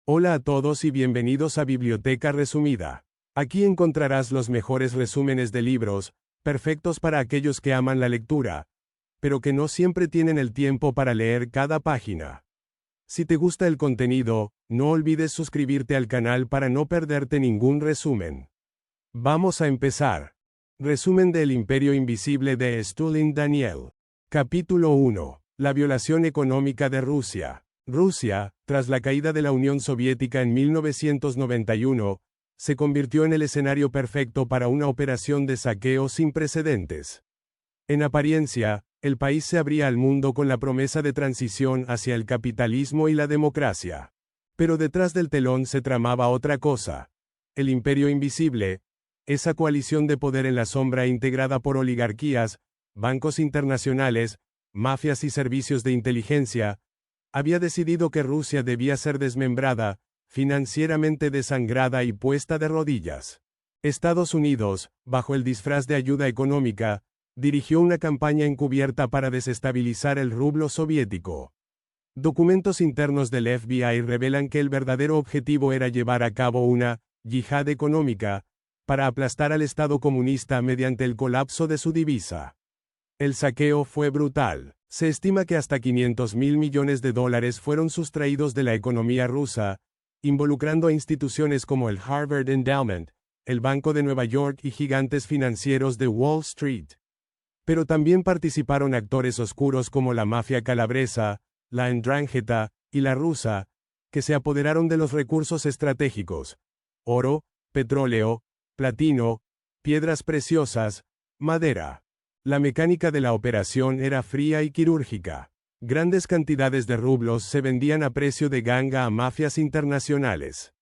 Hola a todos y bienvenidos a Biblioteca Resumida. Aquí encontrarás los mejores resúmenes de libros, perfectos para aquellos que aman la lectura, pero que no siempre tienen el tiempo para leer cada página. Si te gusta el contenido, no olvides suscribirte al canal para no perderte ningún resumen. Vamos a empezar. Resumen de El Imperio Invisible de Stulin Daniel. Capítulo 1. La violación económica de Rusia. Rusia, tras la caída de la Unión Soviética en 1991, se convirtió en el escenario perfecto para una operación de saqueo sin precedentes. En apariencia, el país se abría al mundo con la promesa de transición hacia el capitalismo y la democracia. Pero detrás del telón se tramaba otra cosa. El Imperio Invisible, esa coalición de poder en la sombra integrada por oligarquías, bancos internacionales, mafias y servicios de inteligencia, había decidido que Rusia debía ser desmembrada, financieramente desangrada y puesta de rodillas. Estados Unidos, bajo el disfraz de ayuda económica, dirigió una campaña encubierta para desestabilizar el rublo soviético. Documentos internos del FBI revelan que el verdadero objetivo era llevar a cabo una yihad económica, para aplastar al Estado comunista mediante el colapso de su divisa. El saqueo fue brutal. Se estima que hasta $500.000 millones fueron sustraídos de la economía rusa, involucrando a instituciones como el Harvard Endowment, el Banco de Nueva York y gigantes financieros de Wall Street. Pero también participaron actores oscuros como la mafia calabresa, la Ndrangheta y la rusa, que se apoderaron de los recursos estratégicos: oro, petróleo, platino, piedras preciosas, madera. La mecánica de la operación era fría y quirúrgica. Grandes cantidades de rublos se vendían a precio de ganga a mafias internacionales.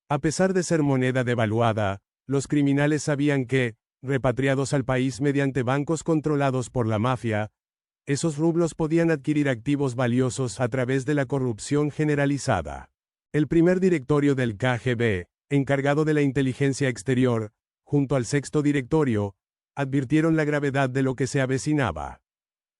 A pesar de ser moneda devaluada, los criminales sabían que, repatriados al país mediante bancos controlados por la mafia, esos rublos podían adquirir activos valiosos a través de la corrupción generalizada. El primer directorio del KGB, encargado de la inteligencia exterior, junto al sexto directorio, advirtieron la gravedad de lo que se avecinaba.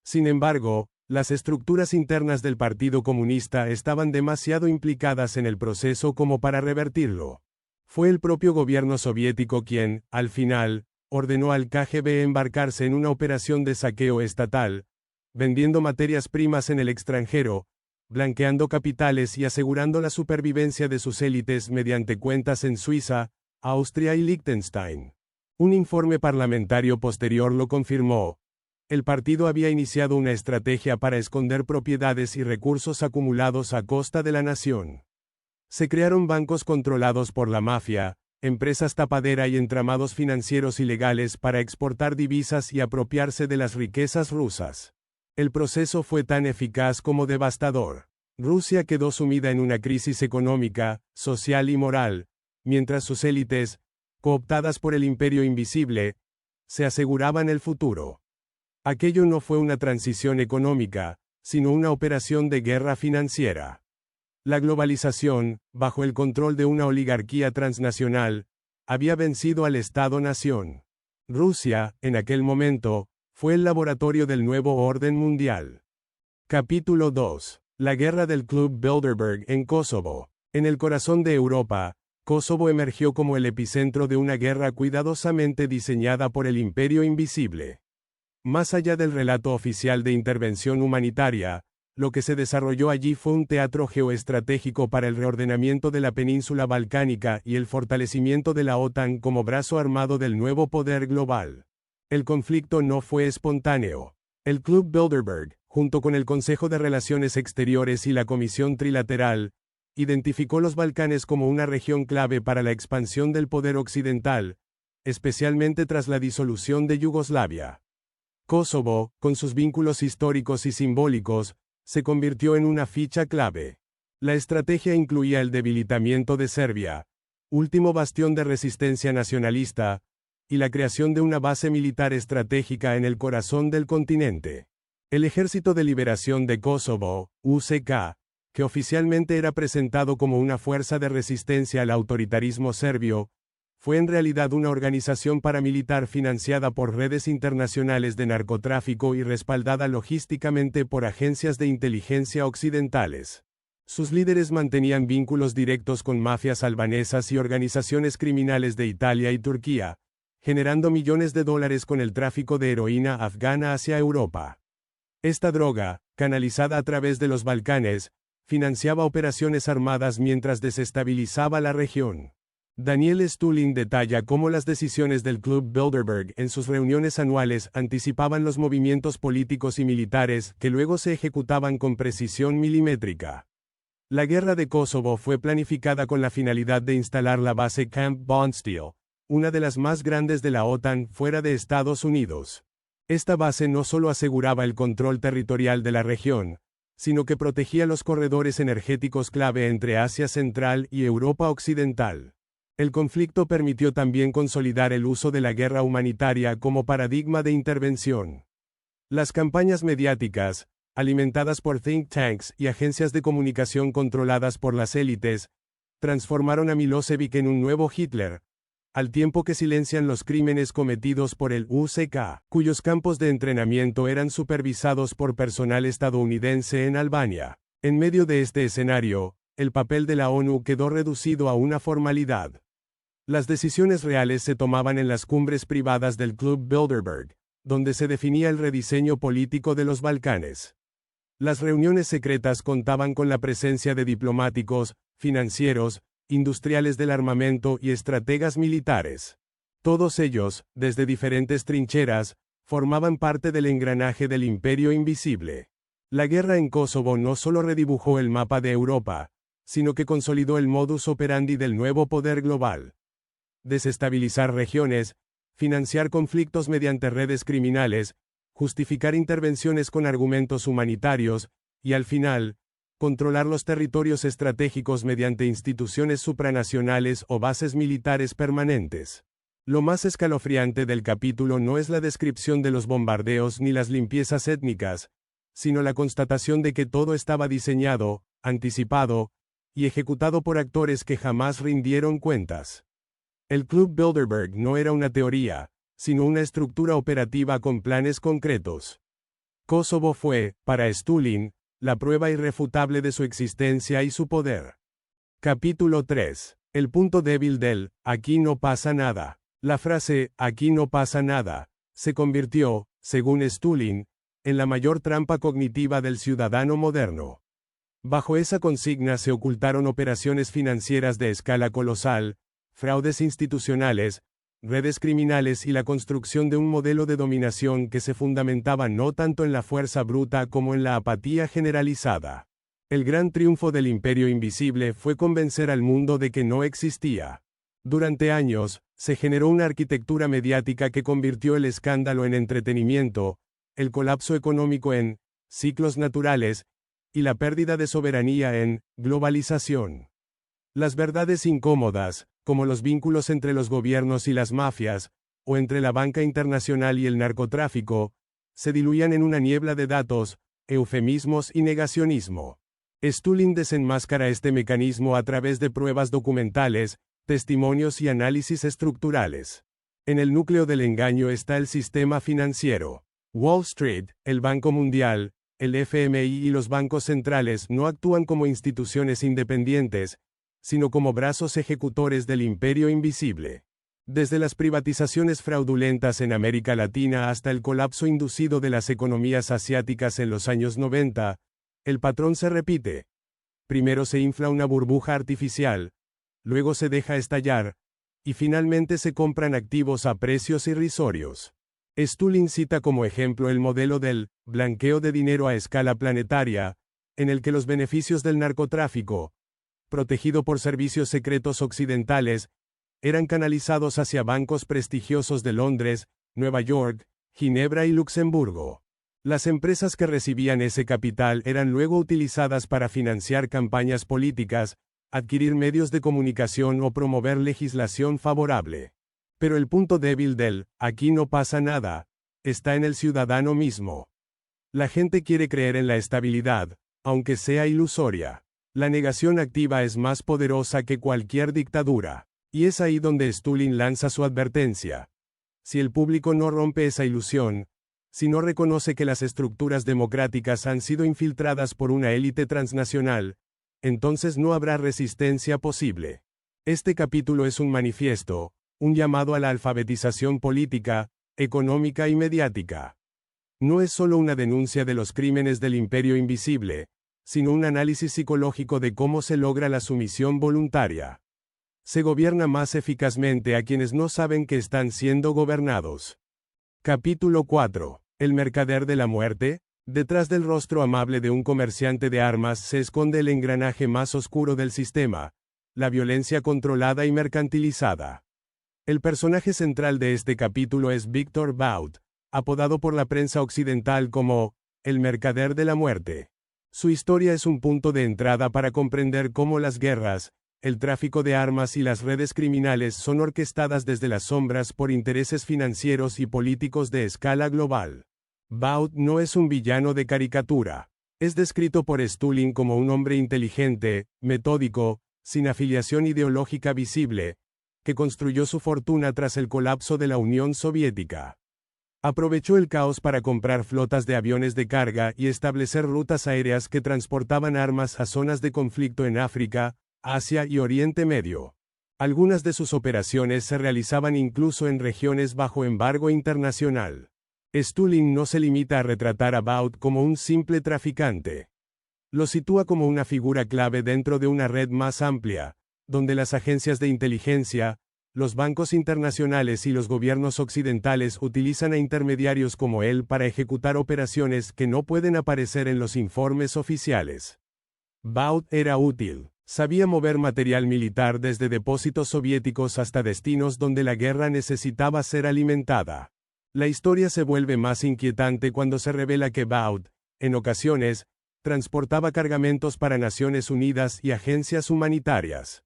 Sin embargo, las estructuras internas del Partido Comunista estaban demasiado implicadas en el proceso como para revertirlo. Fue el propio gobierno soviético quien, al final, ordenó al KGB embarcarse en una operación de saqueo estatal, vendiendo materias primas en el extranjero, blanqueando capitales y asegurando la supervivencia de sus élites mediante cuentas en Suiza, Austria y Liechtenstein. Un informe parlamentario posterior lo confirmó. El partido había iniciado una estrategia para esconder propiedades y recursos acumulados a costa de la nación. Se crearon bancos controlados por la mafia, empresas tapadera y entramados financieros ilegales para exportar divisas y apropiarse de las riquezas rusas. El proceso fue tan eficaz como devastador. Rusia quedó sumida en una crisis económica, social y moral, mientras sus élites, cooptadas por el Imperio Invisible, se aseguraban el futuro. Aquello no fue una transición económica, sino una operación de guerra financiera. La globalización, bajo el control de una oligarquía transnacional, había vencido al Estado-nación. Rusia, en aquel momento, fue el laboratorio del nuevo orden mundial. Capítulo 2. La guerra del Club Bilderberg en Kosovo. En el corazón de Europa, Kosovo emergió como el epicentro de una guerra cuidadosamente diseñada por el Imperio Invisible. Más allá del relato oficial de intervención humanitaria, lo que se desarrolló allí fue un teatro geoestratégico para el reordenamiento de la península balcánica y el fortalecimiento de la OTAN como brazo armado del nuevo poder global. El conflicto no fue espontáneo. El Club Bilderberg, junto con el Consejo de Relaciones Exteriores y la Comisión Trilateral, identificó los Balcanes como una región clave para la expansión del poder occidental, especialmente tras la disolución de Yugoslavia. Kosovo, con sus vínculos históricos y simbólicos, se convirtió en una ficha clave. La estrategia incluía el debilitamiento de Serbia, último bastión de resistencia nacionalista, y la creación de una base militar estratégica en el corazón del continente. El Ejército de Liberación de Kosovo, USK, que oficialmente era presentado como una fuerza de resistencia al autoritarismo serbio, fue en realidad una organización paramilitar financiada por redes internacionales de narcotráfico y respaldada logísticamente por agencias de inteligencia occidentales. Sus líderes mantenían vínculos directos con mafias albanesas y organizaciones criminales de Italia y Turquía, generando millones de dólares con el tráfico de heroína afgana hacia Europa. Esta droga, canalizada a través de los Balcanes, financiaba operaciones armadas mientras desestabilizaba la región. Daniel Stulin detalla cómo las decisiones del Club Bilderberg en sus reuniones anuales anticipaban los movimientos políticos y militares que luego se ejecutaban con precisión milimétrica. La guerra de Kosovo fue planificada con la finalidad de instalar la base Camp Bondsteel, una de las más grandes de la OTAN fuera de Estados Unidos. Esta base no solo aseguraba el control territorial de la región, sino que protegía los corredores energéticos clave entre Asia Central y Europa Occidental. El conflicto permitió también consolidar el uso de la guerra humanitaria como paradigma de intervención. Las campañas mediáticas, alimentadas por think tanks y agencias de comunicación controladas por las élites, transformaron a Milosevic en un nuevo Hitler, al tiempo que silencian los crímenes cometidos por el UCK, cuyos campos de entrenamiento eran supervisados por personal estadounidense en Albania. En medio de este escenario, el papel de la ONU quedó reducido a una formalidad. Las decisiones reales se tomaban en las cumbres privadas del Club Bilderberg, donde se definía el rediseño político de los Balcanes. Las reuniones secretas contaban con la presencia de diplomáticos, financieros, industriales del armamento y estrategas militares. Todos ellos, desde diferentes trincheras, formaban parte del engranaje del imperio invisible. La guerra en Kosovo no solo redibujó el mapa de Europa, sino que consolidó el modus operandi del nuevo poder global. Desestabilizar regiones, financiar conflictos mediante redes criminales, justificar intervenciones con argumentos humanitarios, y al final, controlar los territorios estratégicos mediante instituciones supranacionales o bases militares permanentes. Lo más escalofriante del capítulo no es la descripción de los bombardeos ni las limpiezas étnicas, sino la constatación de que todo estaba diseñado, anticipado, y ejecutado por actores que jamás rindieron cuentas. El Club Bilderberg no era una teoría, sino una estructura operativa con planes concretos. Kosovo fue, para Stulin, la prueba irrefutable de su existencia y su poder. Capítulo 3. El punto débil del «aquí no pasa nada». La frase «aquí no pasa nada» se convirtió, según Stulin, en la mayor trampa cognitiva del ciudadano moderno. Bajo esa consigna se ocultaron operaciones financieras de escala colosal, fraudes institucionales, redes criminales y la construcción de un modelo de dominación que se fundamentaba no tanto en la fuerza bruta como en la apatía generalizada. El gran triunfo del imperio invisible fue convencer al mundo de que no existía. Durante años, se generó una arquitectura mediática que convirtió el escándalo en entretenimiento, el colapso económico en ciclos naturales, y la pérdida de soberanía en globalización. Las verdades incómodas, como los vínculos entre los gobiernos y las mafias, o entre la banca internacional y el narcotráfico, se diluían en una niebla de datos, eufemismos y negacionismo. Stulin desenmascara este mecanismo a través de pruebas documentales, testimonios y análisis estructurales. En el núcleo del engaño está el sistema financiero. Wall Street, el Banco Mundial, el FMI y los bancos centrales no actúan como instituciones independientes, sino como brazos ejecutores del imperio invisible. Desde las privatizaciones fraudulentas en América Latina hasta el colapso inducido de las economías asiáticas en los años 90, el patrón se repite. Primero se infla una burbuja artificial, luego se deja estallar, y finalmente se compran activos a precios irrisorios. Stulin cita como ejemplo el modelo del blanqueo de dinero a escala planetaria, en el que los beneficios del narcotráfico, protegido por servicios secretos occidentales, eran canalizados hacia bancos prestigiosos de Londres, Nueva York, Ginebra y Luxemburgo. Las empresas que recibían ese capital eran luego utilizadas para financiar campañas políticas, adquirir medios de comunicación o promover legislación favorable. Pero el punto débil del «aquí no pasa nada» está en el ciudadano mismo. La gente quiere creer en la estabilidad, aunque sea ilusoria. La negación activa es más poderosa que cualquier dictadura. Y es ahí donde Stulin lanza su advertencia. Si el público no rompe esa ilusión, si no reconoce que las estructuras democráticas han sido infiltradas por una élite transnacional, entonces no habrá resistencia posible. Este capítulo es un manifiesto, un llamado a la alfabetización política, económica y mediática. No es solo una denuncia de los crímenes del imperio invisible, sino un análisis psicológico de cómo se logra la sumisión voluntaria. Se gobierna más eficazmente a quienes no saben que están siendo gobernados. Capítulo 4. El mercader de la muerte. Detrás del rostro amable de un comerciante de armas se esconde el engranaje más oscuro del sistema, la violencia controlada y mercantilizada. El personaje central de este capítulo es Victor Bout, apodado por la prensa occidental como el mercader de la muerte. Su historia es un punto de entrada para comprender cómo las guerras, el tráfico de armas y las redes criminales son orquestadas desde las sombras por intereses financieros y políticos de escala global. Bout no es un villano de caricatura. Es descrito por Stulin como un hombre inteligente, metódico, sin afiliación ideológica visible, que construyó su fortuna tras el colapso de la Unión Soviética. Aprovechó el caos para comprar flotas de aviones de carga y establecer rutas aéreas que transportaban armas a zonas de conflicto en África, Asia y Oriente Medio. Algunas de sus operaciones se realizaban incluso en regiones bajo embargo internacional. Stulin no se limita a retratar a Bout como un simple traficante. Lo sitúa como una figura clave dentro de una red más amplia, donde las agencias de inteligencia, los bancos internacionales y los gobiernos occidentales utilizan a intermediarios como él para ejecutar operaciones que no pueden aparecer en los informes oficiales. Bout era útil. Sabía mover material militar desde depósitos soviéticos hasta destinos donde la guerra necesitaba ser alimentada. La historia se vuelve más inquietante cuando se revela que Bout, en ocasiones, transportaba cargamentos para Naciones Unidas y agencias humanitarias.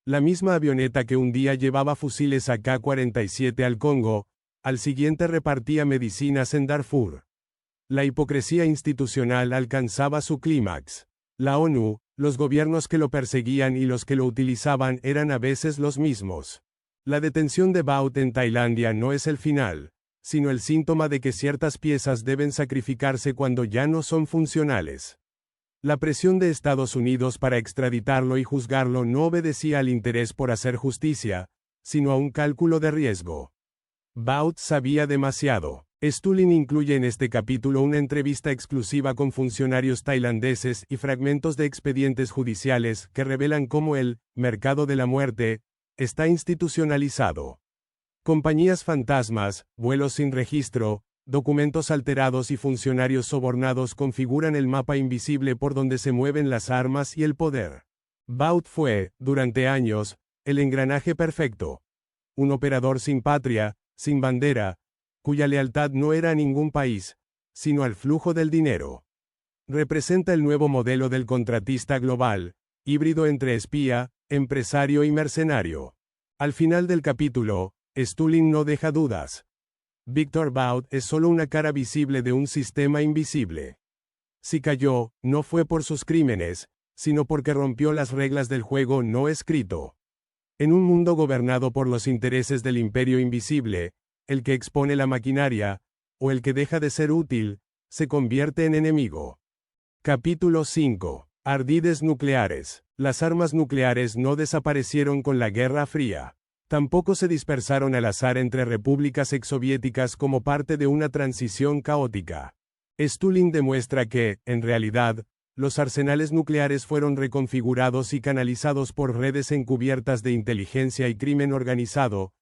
La misma avioneta que un día llevaba fusiles AK-47 al Congo, al siguiente repartía medicinas en Darfur. La hipocresía institucional alcanzaba su clímax. La ONU, los gobiernos que lo perseguían y los que lo utilizaban eran a veces los mismos. La detención de Bout en Tailandia no es el final, sino el síntoma de que ciertas piezas deben sacrificarse cuando ya no son funcionales. La presión de Estados Unidos para extraditarlo y juzgarlo no obedecía al interés por hacer justicia, sino a un cálculo de riesgo. Bout sabía demasiado. Stulin incluye en este capítulo una entrevista exclusiva con funcionarios tailandeses y fragmentos de expedientes judiciales que revelan cómo el mercado de la muerte está institucionalizado. Compañías fantasmas, vuelos sin registro, documentos alterados y funcionarios sobornados configuran el mapa invisible por donde se mueven las armas y el poder. Bout fue, durante años, el engranaje perfecto. Un operador sin patria, sin bandera, cuya lealtad no era a ningún país, sino al flujo del dinero. Representa el nuevo modelo del contratista global, híbrido entre espía, empresario y mercenario. Al final del capítulo, Stulin no deja dudas. Victor Bout es solo una cara visible de un sistema invisible. Si cayó, no fue por sus crímenes, sino porque rompió las reglas del juego no escrito. En un mundo gobernado por los intereses del imperio invisible, el que expone la maquinaria, o el que deja de ser útil, se convierte en enemigo. Capítulo 5. Ardides nucleares. Las armas nucleares no desaparecieron con la Guerra Fría. Tampoco se dispersaron al azar entre repúblicas exsoviéticas como parte de una transición caótica. Stulin demuestra que, en realidad, los arsenales nucleares fueron reconfigurados y canalizados por redes encubiertas de inteligencia y crimen organizado,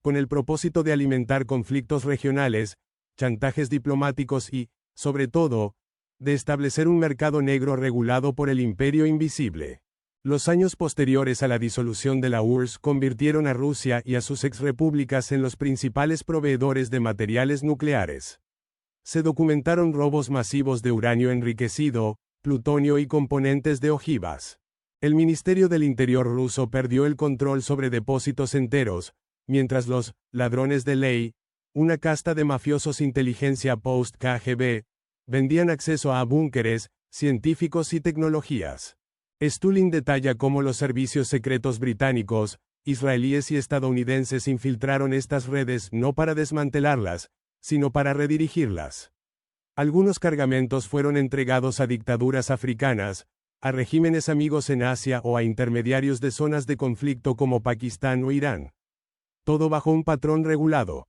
con el propósito de alimentar conflictos regionales, chantajes diplomáticos y, sobre todo, de establecer un mercado negro regulado por el imperio invisible. Los años posteriores a la disolución de la URSS convirtieron a Rusia y a sus exrepúblicas en los principales proveedores de materiales nucleares. Se documentaron robos masivos de uranio enriquecido, plutonio y componentes de ojivas. El Ministerio del Interior ruso perdió el control sobre depósitos enteros, mientras los ladrones de ley, una casta de mafiosos inteligencia post-KGB, vendían acceso a búnkeres, científicos y tecnologías. Stulin detalla cómo los servicios secretos británicos, israelíes y estadounidenses infiltraron estas redes no para desmantelarlas, sino para redirigirlas. Algunos cargamentos fueron entregados a dictaduras africanas, a regímenes amigos en Asia o a intermediarios de zonas de conflicto como Pakistán o Irán. Todo bajo un patrón regulado.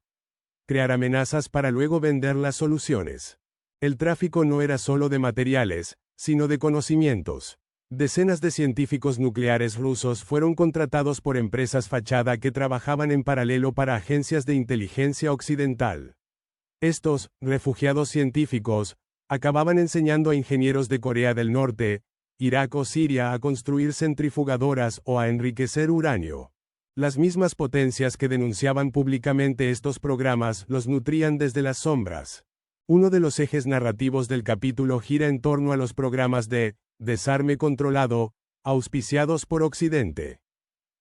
Crear amenazas para luego vender las soluciones. El tráfico no era solo de materiales, sino de conocimientos. Decenas de científicos nucleares rusos fueron contratados por empresas fachada que trabajaban en paralelo para agencias de inteligencia occidental. Estos, refugiados científicos, acababan enseñando a ingenieros de Corea del Norte, Irak o Siria a construir centrifugadoras o a enriquecer uranio. Las mismas potencias que denunciaban públicamente estos programas los nutrían desde las sombras. Uno de los ejes narrativos del capítulo gira en torno a los programas de desarme controlado, auspiciados por Occidente.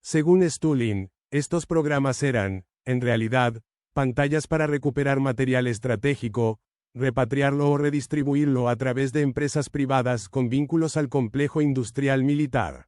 Según Stulin, estos programas eran, en realidad, pantallas para recuperar material estratégico, repatriarlo o redistribuirlo a través de empresas privadas con vínculos al complejo industrial militar.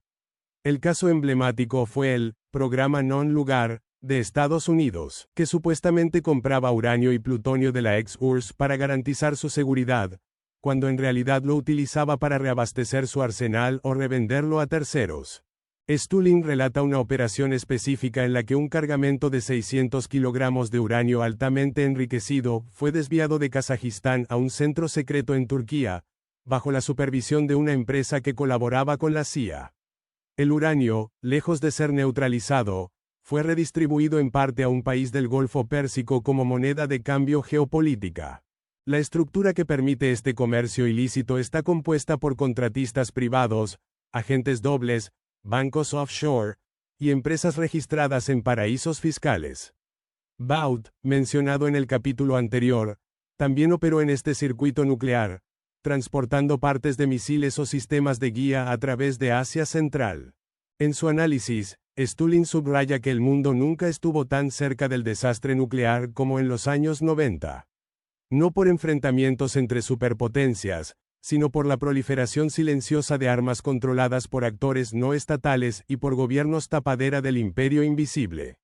El caso emblemático fue el programa Non-Lugar de Estados Unidos, que supuestamente compraba uranio y plutonio de la ex-URSS para garantizar su seguridad, cuando en realidad lo utilizaba para reabastecer su arsenal o revenderlo a terceros. Stulin relata una operación específica en la que un cargamento de 600 kilogramos de uranio altamente enriquecido fue desviado de Kazajistán a un centro secreto en Turquía, bajo la supervisión de una empresa que colaboraba con la CIA. El uranio, lejos de ser neutralizado, fue redistribuido en parte a un país del Golfo Pérsico como moneda de cambio geopolítica. La estructura que permite este comercio ilícito está compuesta por contratistas privados, agentes dobles, bancos offshore, y empresas registradas en paraísos fiscales. Baud, mencionado en el capítulo anterior, también operó en este circuito nuclear, transportando partes de misiles o sistemas de guía a través de Asia Central. En su análisis, Stulin subraya que el mundo nunca estuvo tan cerca del desastre nuclear como en los años 90. No por enfrentamientos entre superpotencias, sino por la proliferación silenciosa de armas controladas por actores no estatales y por gobiernos tapadera del imperio invisible.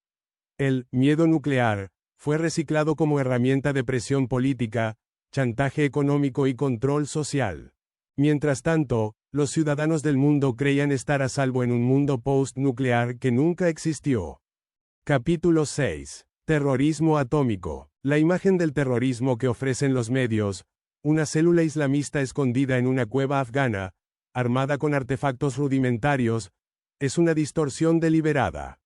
El miedo nuclear fue reciclado como herramienta de presión política, chantaje económico y control social. Mientras tanto, los ciudadanos del mundo creían estar a salvo en un mundo post-nuclear que nunca existió. Capítulo 6. Terrorismo atómico. La imagen del terrorismo que ofrecen los medios, una célula islamista escondida en una cueva afgana, armada con artefactos rudimentarios, es una distorsión deliberada.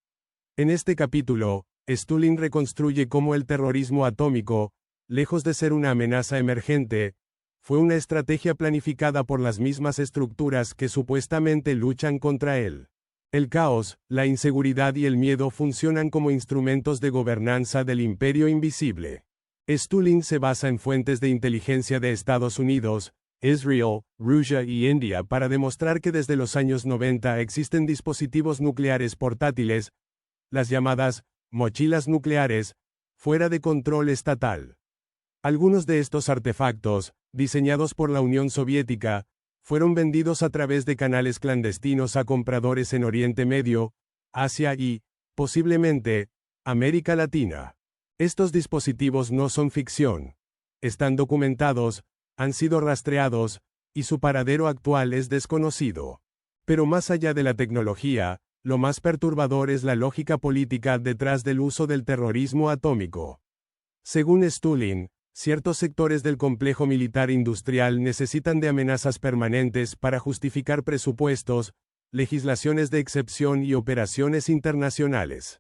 En este capítulo, Stulin reconstruye cómo el terrorismo atómico, lejos de ser una amenaza emergente, fue una estrategia planificada por las mismas estructuras que supuestamente luchan contra él. El caos, la inseguridad y el miedo funcionan como instrumentos de gobernanza del imperio invisible. Stulin se basa en fuentes de inteligencia de Estados Unidos, Israel, Rusia y India para demostrar que desde los años 90 existen dispositivos nucleares portátiles, las llamadas mochilas nucleares, fuera de control estatal. Algunos de estos artefactos, diseñados por la Unión Soviética, fueron vendidos a través de canales clandestinos a compradores en Oriente Medio, Asia y, posiblemente, América Latina. Estos dispositivos no son ficción. Están documentados, han sido rastreados, y su paradero actual es desconocido. Pero más allá de la tecnología, lo más perturbador es la lógica política detrás del uso del terrorismo atómico. Según Stulin, ciertos sectores del complejo militar industrial necesitan de amenazas permanentes para justificar presupuestos, legislaciones de excepción y operaciones internacionales.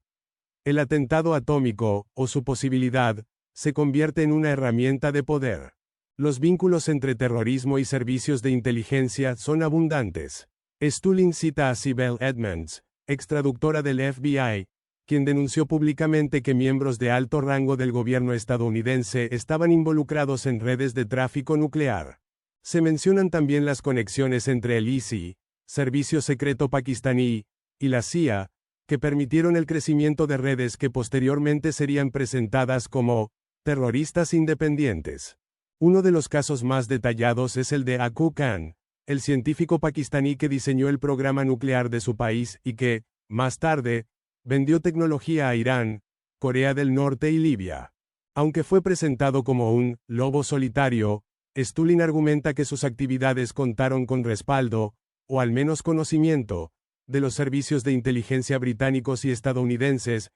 El atentado atómico, o su posibilidad, se convierte en una herramienta de poder. Los vínculos entre terrorismo y servicios de inteligencia son abundantes. Stulin cita a Sibel Edmonds, extraductora del FBI, quien denunció públicamente que miembros de alto rango del gobierno estadounidense estaban involucrados en redes de tráfico nuclear. Se mencionan también las conexiones entre el ISI, Servicio Secreto Pakistaní, y la CIA, que permitieron el crecimiento de redes que posteriormente serían presentadas como terroristas independientes. Uno de los casos más detallados es el de Aqu Khan, el científico pakistaní que diseñó el programa nuclear de su país y que, más tarde, vendió tecnología a Irán, Corea del Norte y Libia. Aunque fue presentado como un lobo solitario, Stulin argumenta que sus actividades contaron con respaldo, o al menos conocimiento, de los servicios de inteligencia británicos y estadounidenses,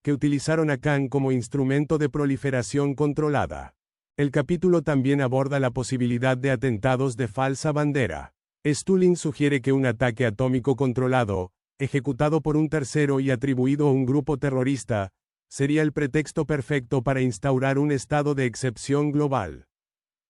que utilizaron a Khan como instrumento de proliferación controlada. El capítulo también aborda la posibilidad de atentados de falsa bandera. Stulin sugiere que un ataque atómico controlado, ejecutado por un tercero y atribuido a un grupo terrorista, sería el pretexto perfecto para instaurar un estado de excepción global.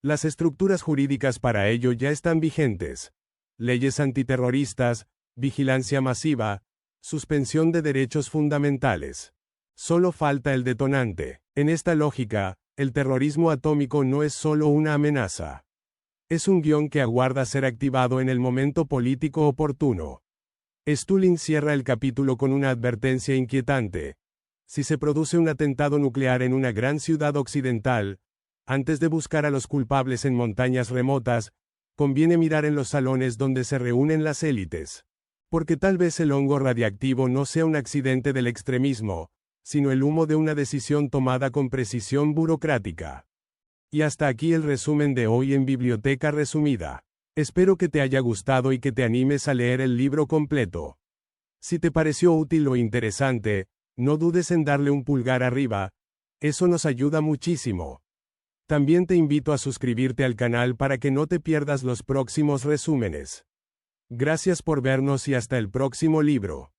Las estructuras jurídicas para ello ya están vigentes. Leyes antiterroristas, vigilancia masiva, suspensión de derechos fundamentales. Solo falta el detonante. En esta lógica, el terrorismo atómico no es solo una amenaza. Es un guión que aguarda ser activado en el momento político oportuno. Stulin cierra el capítulo con una advertencia inquietante. Si se produce un atentado nuclear en una gran ciudad occidental, antes de buscar a los culpables en montañas remotas, conviene mirar en los salones donde se reúnen las élites. Porque tal vez el hongo radiactivo no sea un accidente del extremismo, sino el humo de una decisión tomada con precisión burocrática. Y hasta aquí el resumen de hoy en Biblioteca Resumida. Espero que te haya gustado y que te animes a leer el libro completo. Si te pareció útil o interesante, no dudes en darle un pulgar arriba, eso nos ayuda muchísimo. También te invito a suscribirte al canal para que no te pierdas los próximos resúmenes. Gracias por vernos y hasta el próximo libro.